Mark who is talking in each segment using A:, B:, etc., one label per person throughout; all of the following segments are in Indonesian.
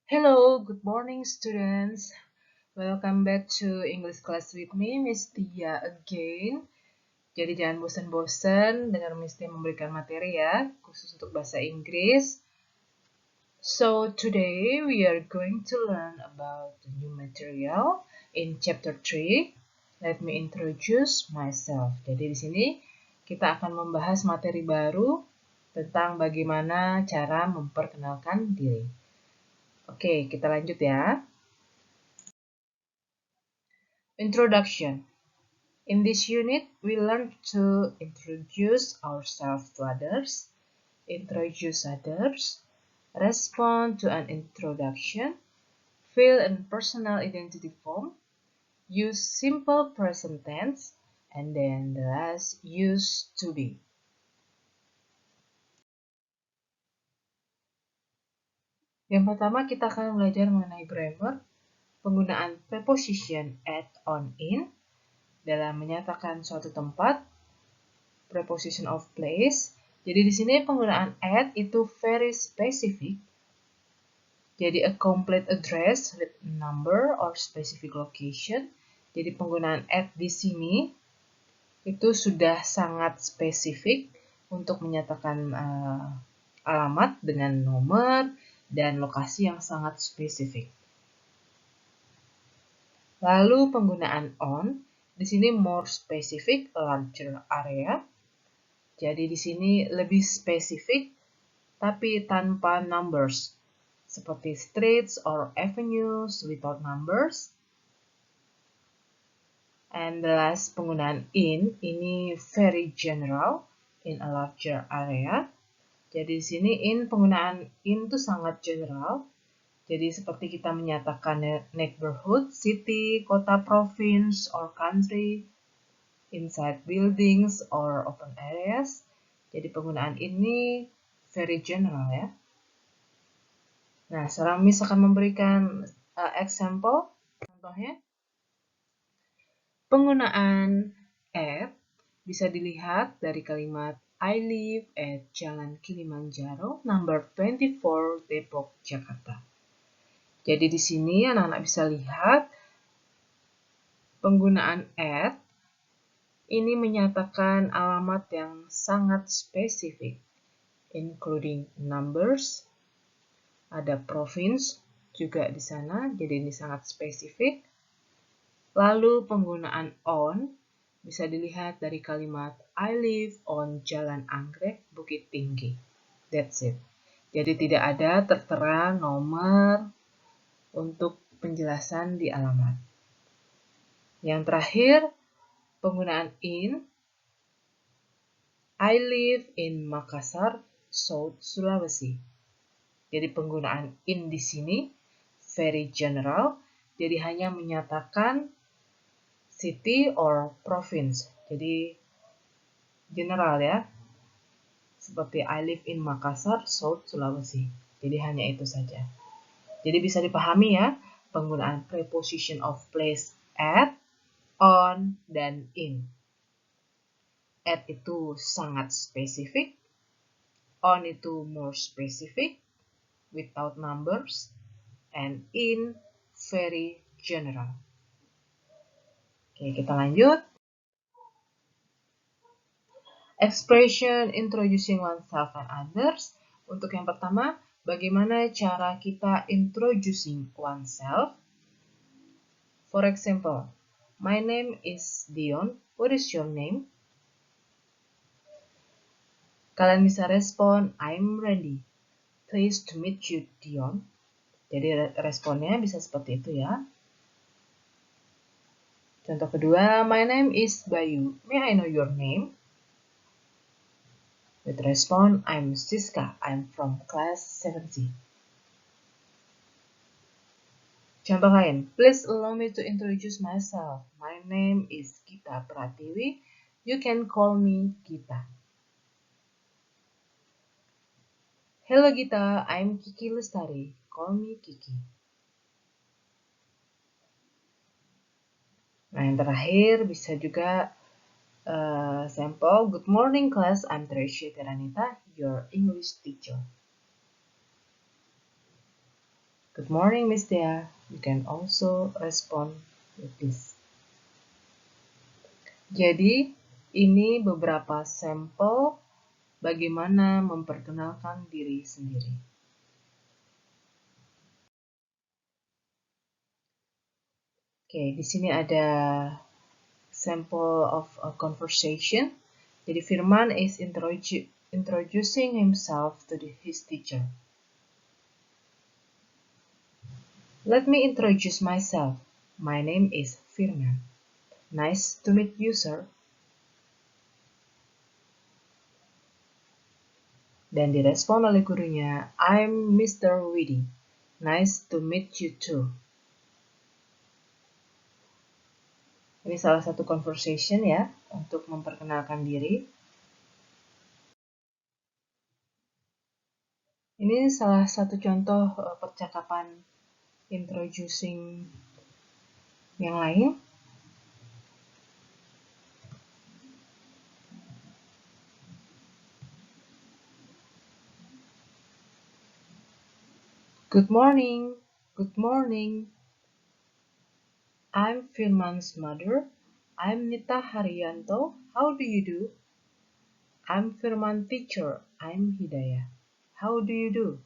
A: Hello, good morning students. Welcome back to English class with me, Miss Tia again. Jadi jangan bosan-bosan dengar Miss Tia memberikan materi ya, khusus untuk bahasa Inggris. So today we are going to learn about the new material in chapter 3. Let me introduce myself. Jadi di sini kita akan membahas materi baru tentang bagaimana cara memperkenalkan diri. Oke, kita lanjut ya. Introduction. In this unit, we learn to introduce ourselves to others, introduce others, respond to an introduction, fill in personal identity form, use simple present tense, and then the last, use to be. Yang pertama, kita akan belajar mengenai grammar, penggunaan preposition at, on, in, dalam menyatakan suatu tempat, preposition of place. Jadi di sini penggunaan at itu very specific. Jadi a complete address with number or specific location. Jadi penggunaan at di sini itu sudah sangat spesifik untuk menyatakan alamat dengan nomor dan lokasi yang sangat spesifik. Lalu penggunaan on, di sini more specific, larger area. Jadi di sini lebih spesifik, tapi tanpa numbers, seperti streets or avenues without numbers. And the last, penggunaan in, ini very general, in a larger area. Jadi di sini penggunaan in itu sangat general. Jadi seperti kita menyatakan neighborhood, city, kota, province, or country, inside buildings or open areas. Jadi penggunaan ini very general ya. Nah, sekarang Miss akan memberikan example, contohnya. Penggunaan at bisa dilihat dari kalimat I live at Jalan Kilimanjaro, number 24, Depok, Jakarta. Jadi di sini anak-anak bisa lihat penggunaan at ini menyatakan alamat yang sangat spesifik, including numbers, ada province juga di sana, jadi ini sangat spesifik. Lalu penggunaan on bisa dilihat dari kalimat I live on Jalan Anggrek, Bukit Tinggi. That's it. Jadi tidak ada tertera nomor untuk penjelasan di alamat. Yang terakhir, penggunaan in. I live in Makassar, South Sulawesi. Jadi penggunaan in di sini very general, jadi hanya menyatakan city or province. Jadi general ya. Seperti I live in Makassar, South Sulawesi. Jadi hanya itu saja. Jadi bisa dipahami ya, penggunaan preposition of place at, on, dan in. At itu sangat spesifik, on itu more specific, without numbers, and in very general. Oke, kita lanjut. Expression introducing oneself and others. Untuk yang pertama, bagaimana cara kita introducing oneself? For example, my name is Dion. What is your name? Kalian bisa respon, I'm Randy. Pleased to meet you, Dion. Jadi responnya bisa seperti itu ya. Contoh kedua, my name is Bayu. May I know your name? With respond, I'm Siska. I'm from class 7C. Contoh lain, please allow me to introduce myself. My name is Gita Pratiwi. You can call me Gita. Hello Gita, I'm Kiki Lestari. Call me Kiki. Nah, yang terakhir bisa juga sampel. Good morning class, I'm Tresya Teranita, your English teacher. Good morning, Miss Dea. You can also respond with this. Jadi, ini beberapa sampel bagaimana memperkenalkan diri sendiri. Oke, di sini ada sample of a conversation. Jadi Firman is introducing himself to his teacher. Let me introduce myself. My name is Firman. Nice to meet you, sir. Dan direspon oleh gurunya, I'm Mr. Widi. Nice to meet you too. Ini salah satu conversation ya, untuk memperkenalkan diri. Ini salah satu contoh percakapan introducing yang lain. Good morning. Good morning. I'm Firman's mother. I'm Nita Haryanto. How do you do? I'm Firman teacher. I'm Hidayah. How do you do?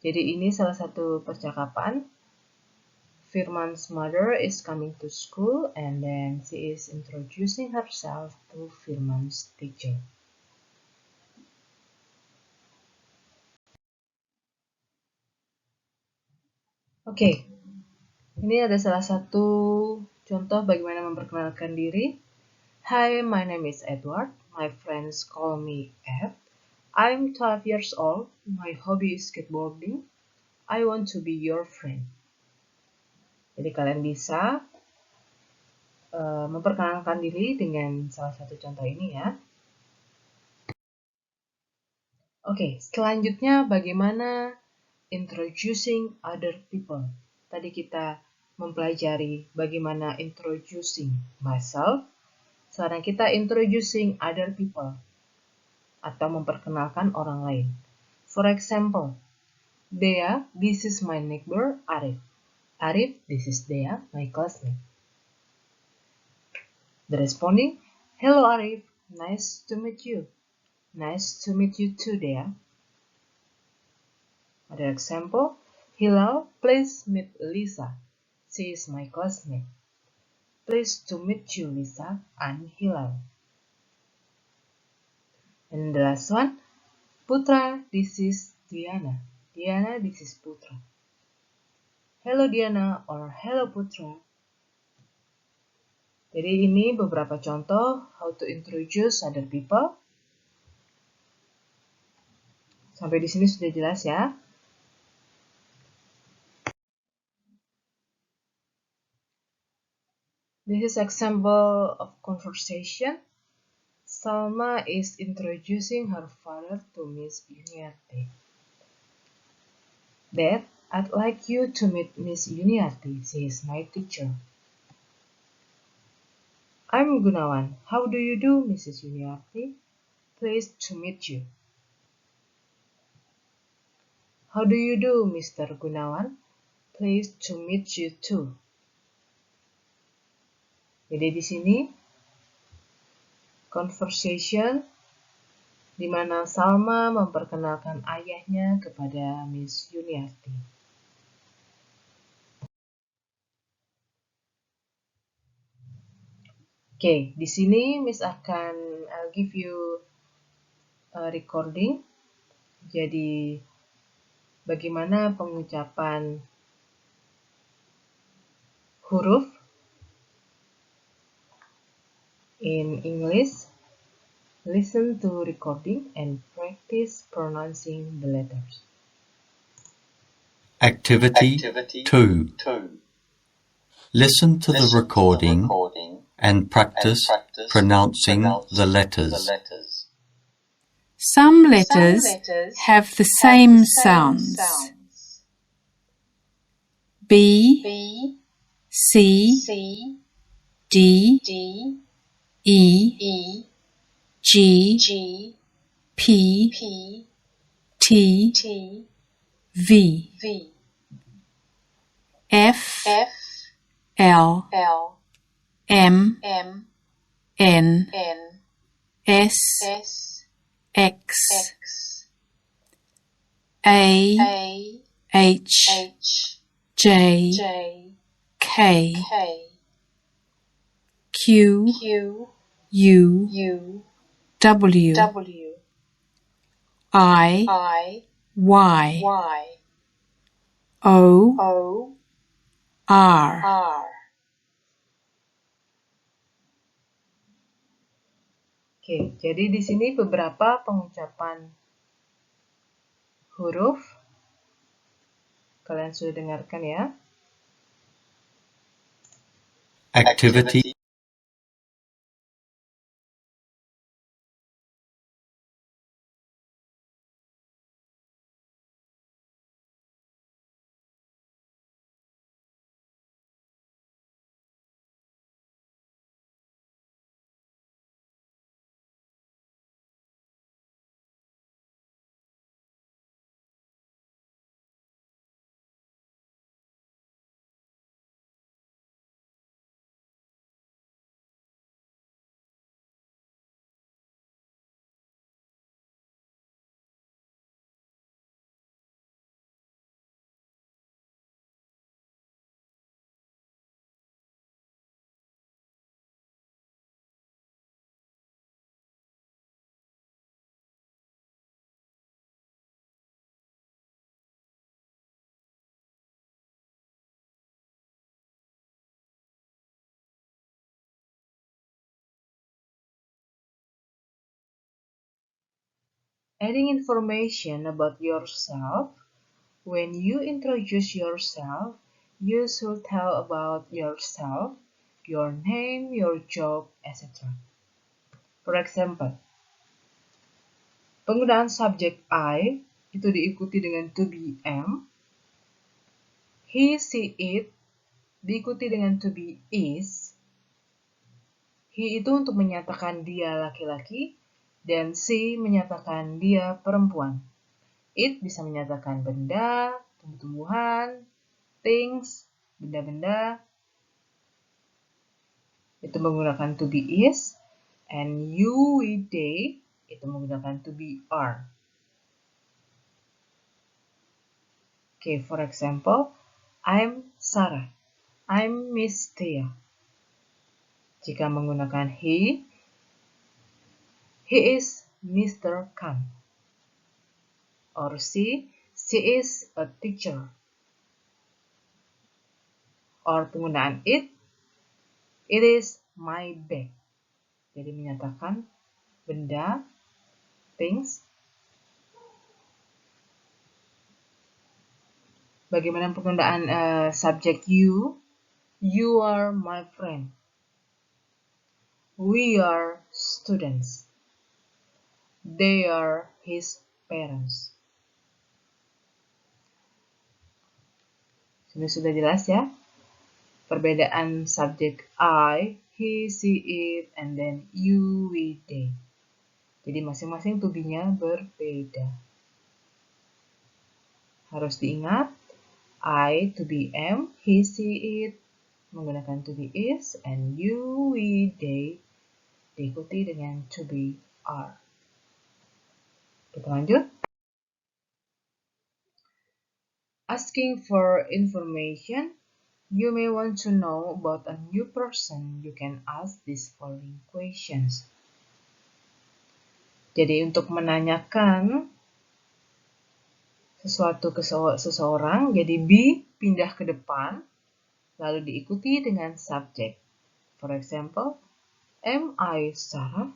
A: Jadi ini salah satu percakapan. Firman's mother is coming to school and then she is introducing herself to Firman's teacher. Oke, ini ada salah satu contoh bagaimana memperkenalkan diri. Hi, my name is Edward. My friends call me Ed. I'm 12 years old. My hobby is skateboarding. I want to be your friend. Jadi kalian bisa memperkenalkan diri dengan salah satu contoh ini ya. Oke, selanjutnya bagaimana introducing other people. Tadi kita mempelajari bagaimana introducing myself. Sekarang kita introducing other people atau memperkenalkan orang lain. For example, Dea, this is my neighbor Arif. Arif, this is Dea, my classmate. The responding, hello Arif, nice to meet you. Nice to meet you too, Dea. Other example, hello, please meet Lisa. She is my classmate. Pleased to meet you, Lisa and Hilal. And the last one, Putra, this is Diana. Diana, this is Putra. Hello Diana or hello Putra. Jadi ini beberapa contoh how to introduce other people. Sampai di sini sudah jelas ya. This is example of conversation. Salma is introducing her father to Miss Yuniarti. Dad, I'd like you to meet Miss Yuniarti. She is my teacher. I'm Gunawan. How do you do, Mrs. Yuniarti? Pleased to meet you. How do you do, Mr. Gunawan? Pleased to meet you too. Jadi di sini conversation di mana Salma memperkenalkan ayahnya kepada Miss Yuniarti. Oke, di sini Miss I'll give you a recording. Jadi bagaimana pengucapan huruf in English. Listen to recording and practice pronouncing the letters.
B: Activity 2. Listen to the recording and practice pronouncing the letters.
C: Some letters have the same sounds. B, C, D, E, G, P, T, V. F. L. M. N. S. X. A. H. J. K. Q. U. W. I. Y. O. R.
A: Oke, jadi di sini beberapa pengucapan huruf. Kalian sudah dengarkan ya.
B: Activity.
A: Adding information about yourself. When you introduce yourself, you should tell about yourself, your name, your job, etc. For example, penggunaan subjek I itu diikuti dengan to be am. He, she, it diikuti dengan to be is. He itu untuk menyatakan dia laki-laki dan she menyatakan dia perempuan. It bisa menyatakan benda, tumbuh-tumbuhan, things, benda-benda. Itu menggunakan to be is. And you, we, they itu menggunakan to be are. Okay, for example, I'm Sarah. I'm Miss Tia. Jika menggunakan he is Mr. Khan. Or she is a teacher. Or penggunaan it is my bag. Jadi menyatakan benda, things. Bagaimana penggunaan subjek you? You are my friend. We are students. They are his parents. Ini sudah jelas ya? Perbedaan subjek I, he, she, it, and then you, we, they. Jadi masing-masing to be-nya berbeda. Harus diingat, I to be am, he, she, it menggunakan to be is, and you, we, they diikuti dengan to be are. Kita lanjut. Asking for information. You may want to know about a new person. You can ask these following questions. Jadi untuk menanyakan sesuatu ke seseorang, jadi be pindah ke depan, lalu diikuti dengan subjek. For example, am I Sarah?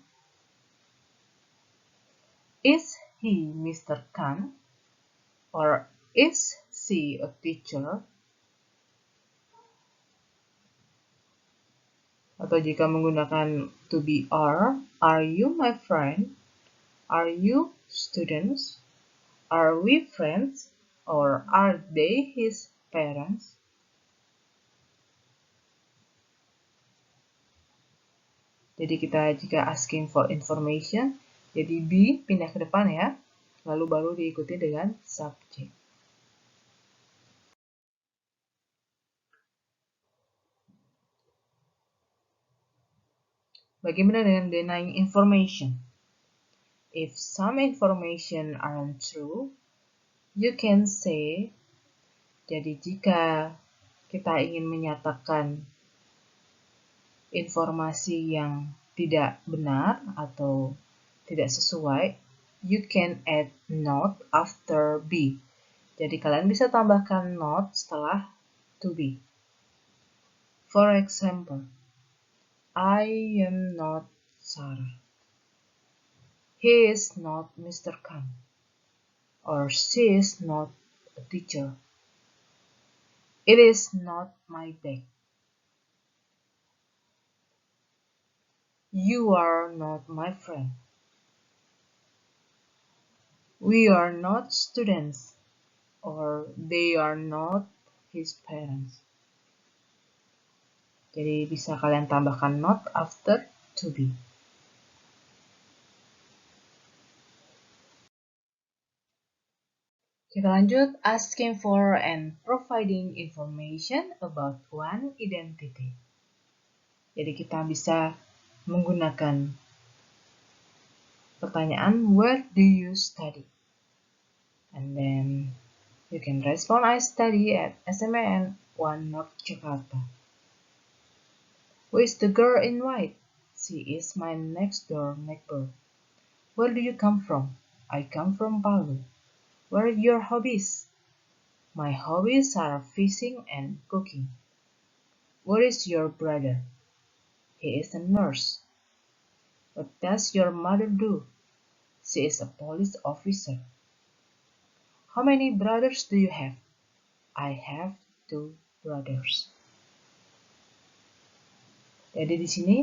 A: Is he Mr. Khan? Or is she a teacher? Atau jika menggunakan to be are you my friend? Are you students? Are we friends? Or are they his parents? Jadi kita jika asking for information, jadi be pindah ke depan ya, lalu baru diikuti dengan subject. Bagaimana dengan denying information? If some information aren't true, you can say, jadi jika kita ingin menyatakan informasi yang tidak benar atau tidak sesuai, you can add not after be. Jadi kalian bisa tambahkan not setelah to be. For example, I am not Sarah. He is not Mr. Khan. Or she is not a teacher. It is not my bag. You are not my friend. We are not students. Or they are not his parents. Jadi bisa kalian tambahkan not after to be. Kita lanjut, asking for and providing information about one identity. Jadi kita bisa menggunakan pertanyaan, where do you study? And then you can respond, I study at SMAN 1 North Jakarta. Who is the girl in white? She is my next door neighbor. Where do you come from? I come from Palu. What are your hobbies? My hobbies are fishing and cooking. What is your brother? He is a nurse. What does your mother do? She is a police officer. How many brothers do you have? I have 2 brothers. Jadi di sini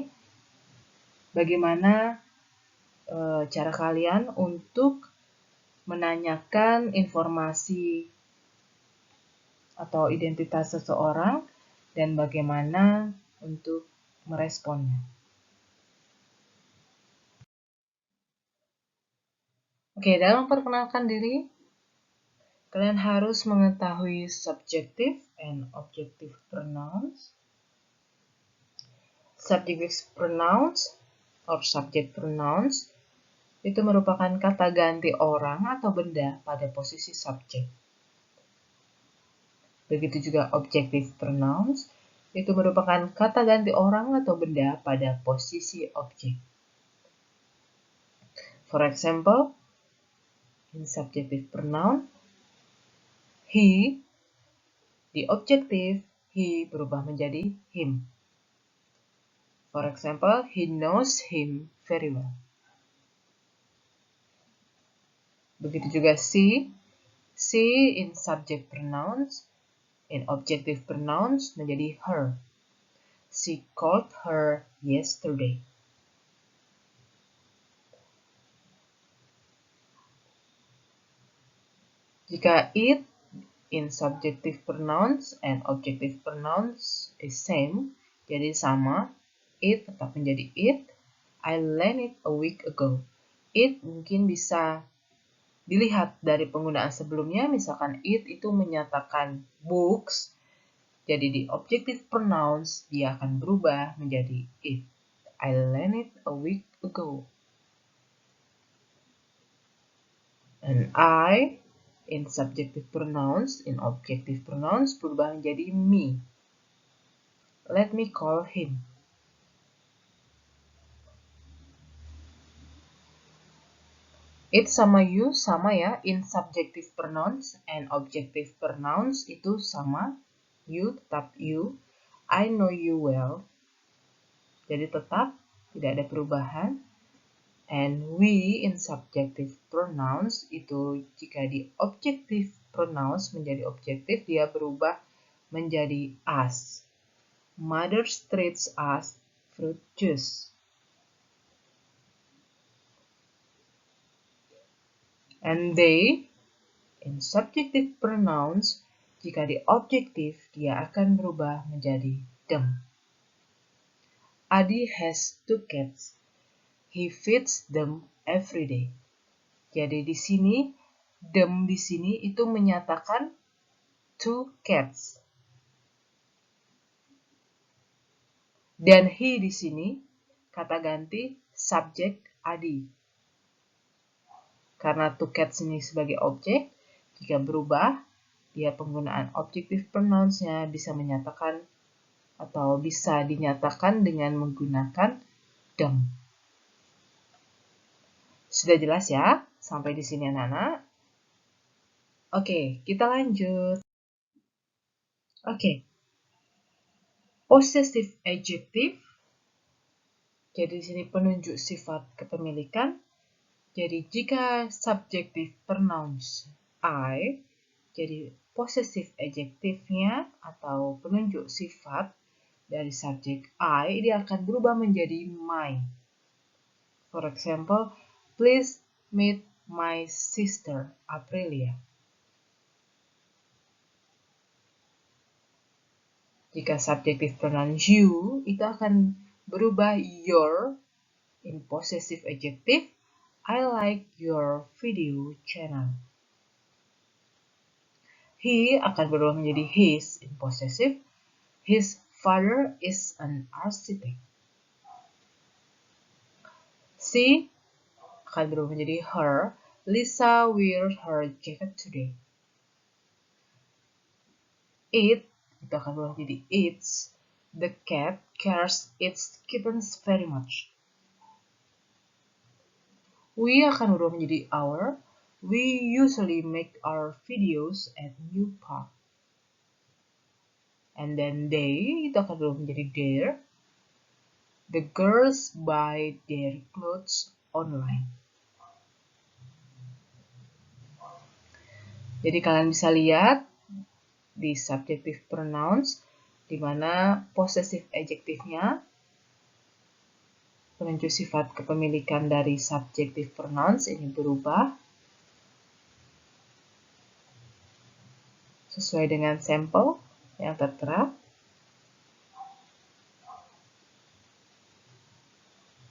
A: bagaimana cara kalian untuk menanyakan informasi atau identitas seseorang dan bagaimana untuk meresponnya. Oke, dalam perkenalkan diri, kalian harus mengetahui subjective and objective pronouns. Subjective pronouns or subject pronouns itu merupakan kata ganti orang atau benda pada posisi subjek. Begitu juga objective pronouns itu merupakan kata ganti orang atau benda pada posisi objek. For example, in subjective pronoun, he, di objektif, he berubah menjadi him. For example, he knows him very well. Begitu juga she in subject pronouns, in objective pronouns menjadi her. She called her yesterday. Jika it in subjective pronouns and objective pronouns is same, jadi sama, it tetap menjadi it. I learned it a week ago. It mungkin bisa dilihat dari penggunaan sebelumnya, misalkan it itu menyatakan books, jadi di objective pronouns dia akan berubah menjadi it. I learned it a week ago. And I in subjective pronouns, in objective pronouns berubah menjadi me. Let me call him. It sama you, sama ya, in subjective pronouns and objective pronouns itu sama. You tetap you. I know you well. Jadi tetap, tidak ada perubahan. And we in subjective pronouns itu jika di objective pronouns menjadi objektif, dia berubah menjadi us. Mother treats us fruit juice. And they, in subjective pronouns, jika di objektif, dia akan berubah menjadi them. Adi has 2 cats. He feeds them every day. Jadi di sini, them di sini itu menyatakan 2 cats. Dan he di sini, kata ganti subjek Adi. Karena to catch ini sebagai objek, jika berubah, dia penggunaan objective pronouns-nya bisa menyatakan atau bisa dinyatakan dengan menggunakan them. Sudah jelas ya? Sampai di sini anak-anak? Oke, kita lanjut. Oke. Possessive adjective. Jadi di sini penunjuk sifat kepemilikan. Jadi jika subjective pronouns I, jadi possessive adjective-nya atau penunjuk sifat dari subjek I, dia akan berubah menjadi my. For example, please meet my sister Aprilia. Jika subjective pronoun you, itu akan berubah your in possessive adjective. I like your video channel. He akan berubah menjadi his in possessive. His father is an architect. She akan berubah menjadi her. Lisa wears her jacket today. It itu akan berubah menjadi its. The cat cares its kittens very much. We akan berubah menjadi our. We usually make our videos at New Park. And then they itu akan berubah menjadi their. The girls buy their clothes online. Jadi kalian bisa lihat di subjective pronouns di mana possessive adjective-nya penunjuk sifat kepemilikan dari subjective pronouns ini berubah sesuai dengan sampel yang tertera.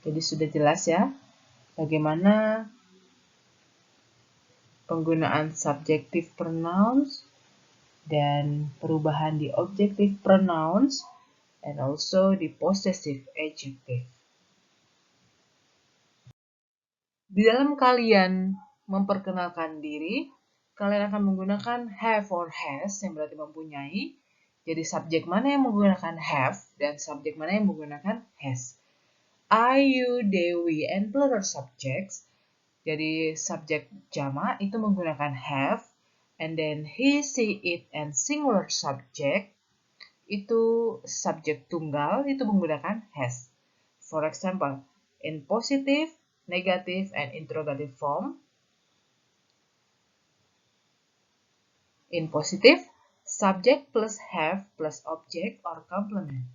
A: Jadi sudah jelas ya bagaimana penggunaan subjective pronouns dan perubahan di objective pronouns and also di possessive adjective. Di dalam kalian memperkenalkan diri, kalian akan menggunakan have or has yang berarti mempunyai. Jadi subjek mana yang menggunakan have dan subjek mana yang menggunakan has. I, you, they, we, and plural subjects. Jadi subjek jamak itu menggunakan have, and then he, she, it, and singular subject itu subjek tunggal itu menggunakan has. For example, in positive, negative, and interrogative form. In positive, subject plus have plus object or complement.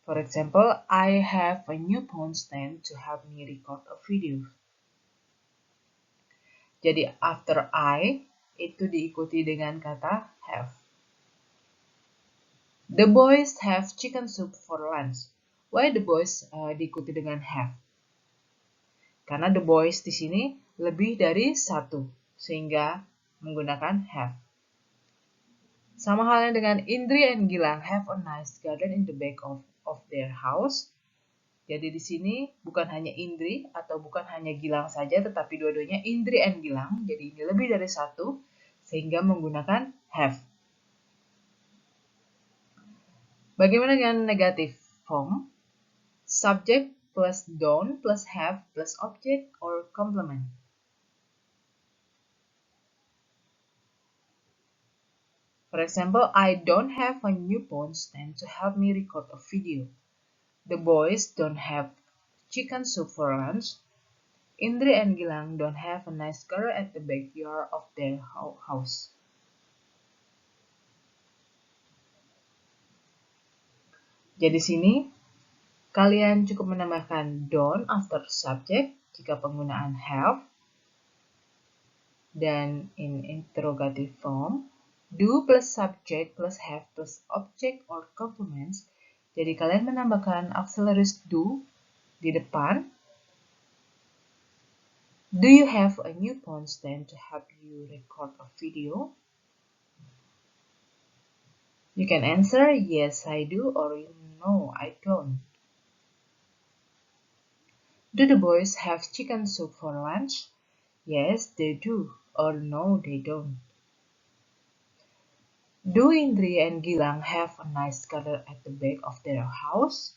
A: For example, I have a new phone stand to help me record a video. Jadi after I itu diikuti dengan kata have. The boys have chicken soup for lunch. Why the boys diikuti dengan have? Karena the boys di sini lebih dari satu, sehingga menggunakan have. Sama halnya dengan Indri and Gilang have a nice garden in the back of their house. Jadi di sini bukan hanya Indri atau bukan hanya Gilang saja, tetapi dua-duanya Indri and Gilang. Jadi ini lebih dari satu, sehingga menggunakan have. Bagaimana dengan negative form? Subject plus don't plus have plus object or complement. For example, I don't have a new phone stand to help me record a video. The boys don't have chicken soup for lunch. Indri and Gilang don't have a nice car at the backyard of their house. Jadi sini kalian cukup menambahkan don't after subject jika penggunaan have, dan in interrogative form do plus subject plus have plus object or complements. Jadi kalian menambahkan auxiliaries do di depan. Do you have a new phone stand to help you record a video? You can answer yes I do or no, I don't. Do the boys have chicken soup for lunch? Yes, they do, or no, they don't. Do Indri and Gilang have a nice garden at the back of their house?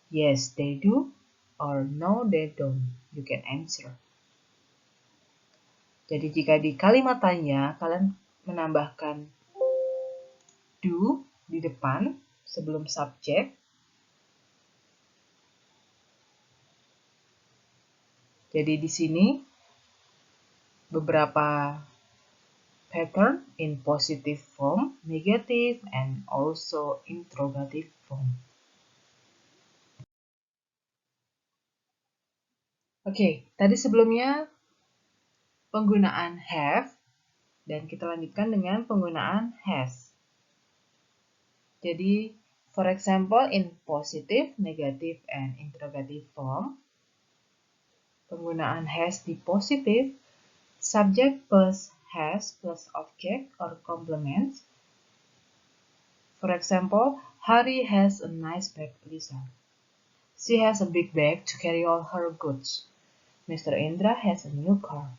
A: Yes, they do, or no, they don't. You can answer. Jadi jika di kalimat tanya, kalian menambahkan do di depan sebelum subjek. Jadi di sini beberapa pattern in positive form, negative, and also interrogative form. Oke, tadi sebelumnya penggunaan have, dan kita lanjutkan dengan penggunaan has. Jadi, for example, in positive, negative, and interrogative form, penggunaan has di positive, subject plus has plus object or complement. For example, Hari has a nice bag, Lisa. She has a big bag to carry all her goods. Mr. Indra has a new car.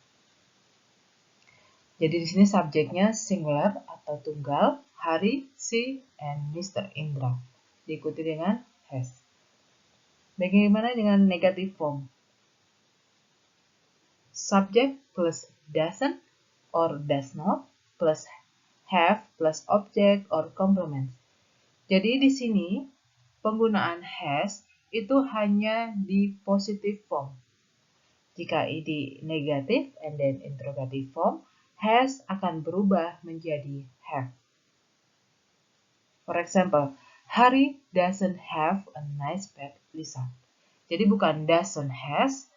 A: Jadi di sini subjeknya singular atau tunggal, Hari, she, and Mr. Indra. Diikuti dengan has. Bagaimana dengan negative form? Subject plus doesn't or does not plus have plus object or complement. Jadi di sini penggunaan has itu hanya di positive form. Jika di negative and then interrogative form, has akan berubah menjadi have. For example, Hari doesn't have a nice bag, Lisa. Jadi bukan doesn't has,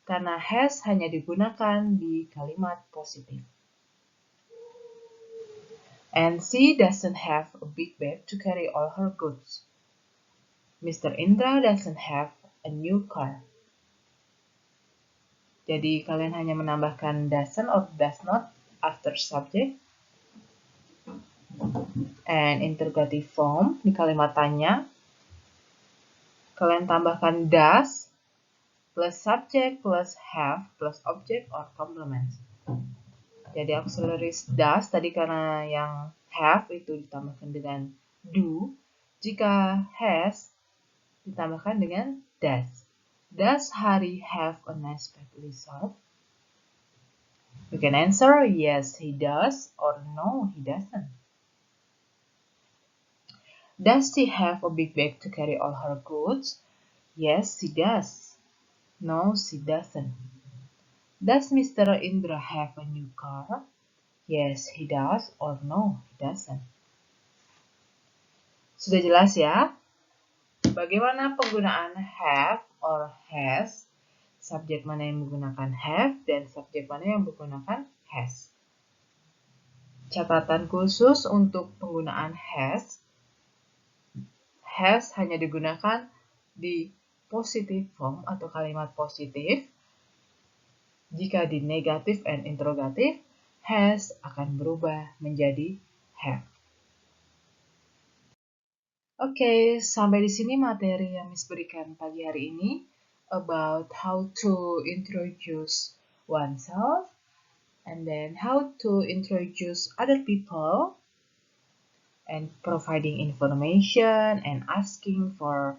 A: karena has hanya digunakan di kalimat positif. And she doesn't have a big bag to carry all her goods. Mr. Indra doesn't have a new car. Jadi kalian hanya menambahkan doesn't or does not after subject. And interrogative form di kalimat tanya, kalian tambahkan does plus subject plus have plus object or complement. Jadi auxiliary does tadi karena yang have itu ditambahkan dengan do. Jika has ditambahkan dengan does. Does Hari have a nice bag, Lisa? You can answer yes, he does, or no, he doesn't. Does she have a big bag to carry all her goods? Yes, she does. No, she doesn't. Does Mr. Indra have a new car? Yes, he does, or no, he doesn't. Sudah jelas ya? Bagaimana penggunaan have or has? Subjek mana yang menggunakan have dan subjek mana yang menggunakan has. Catatan khusus untuk penggunaan has. Has hanya digunakan di positive form atau kalimat positif. Jika di negative and interrogative, has akan berubah menjadi have. Oke, sampai di sini materi yang Miss berikan pagi hari ini about how to introduce oneself and then how to introduce other people and providing information and asking for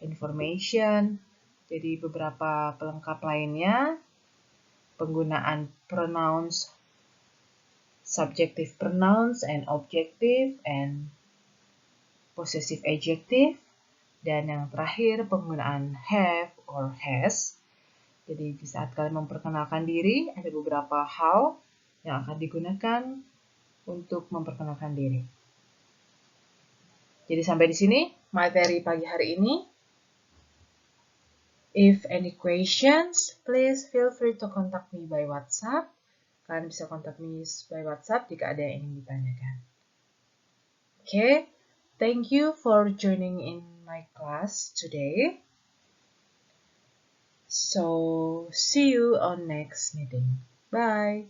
A: information. Jadi beberapa pelengkap lainnya, penggunaan pronouns, subjective pronouns and objective and possessive adjective, dan yang terakhir penggunaan have or has. Jadi di saat kalian memperkenalkan diri, ada beberapa hal yang akan digunakan untuk memperkenalkan diri. Jadi sampai di sini materi pagi hari ini. If any questions, please feel free to contact me by WhatsApp. Kalian bisa kontak me by WhatsApp jika ada yang ingin ditanyakan. Okay, thank you for joining in my class today. So, see you on next meeting. Bye.